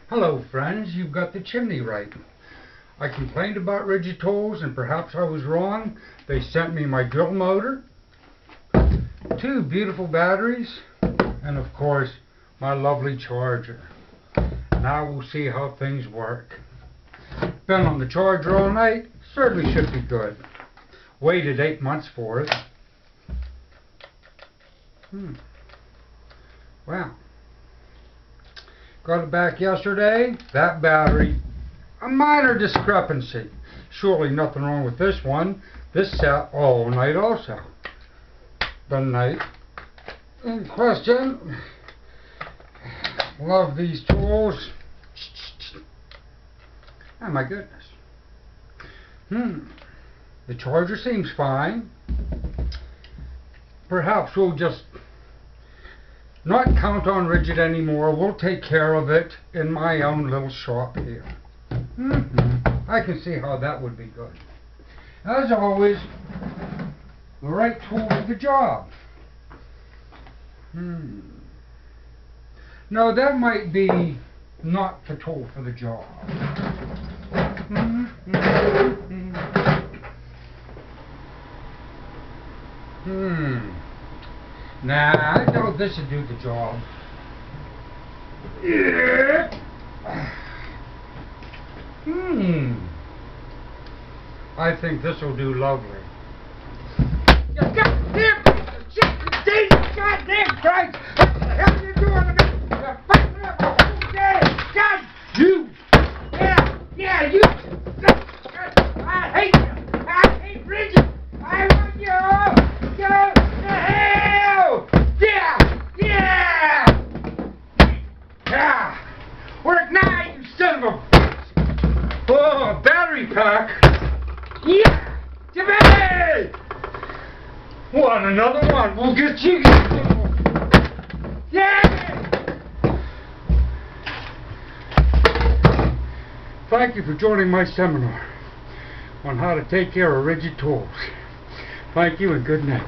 Hello friends, you've got the chimney right. I complained about Ridgid tools and perhaps I was wrong. They sent me my drill motor, 2 beautiful batteries, and of course my lovely charger. Now we'll see how things work. Been on the charger all night, certainly should be good. Waited 8 months for it. Wow. Got it back yesterday. That battery, a minor discrepancy. Surely nothing wrong with this one. This sat all night also. The night in question. Love these tools. Oh my goodness. The charger seems fine. Perhaps we'll just not count on Ridgid anymore. We'll take care of it in my own little shop here. I can see how that would be good. As always, the right tool for the job. No, that might be not the tool for the job. Nah, I know this will do the job. I think this will do lovely. Goddamn Christ! What the hell are you doing to me? You're fucking up the whole day! God, you! Yeah, you! I hate you! I hate Ridgid! I want you all to go to hell! Yeah! Work now, you son of a bitch! Oh, a battery pack! Yeah! Jimmy! Want another one? We'll get you! Yeah! Thank you for joining my seminar on how to take care of Ridgid tools. Thank you and good night.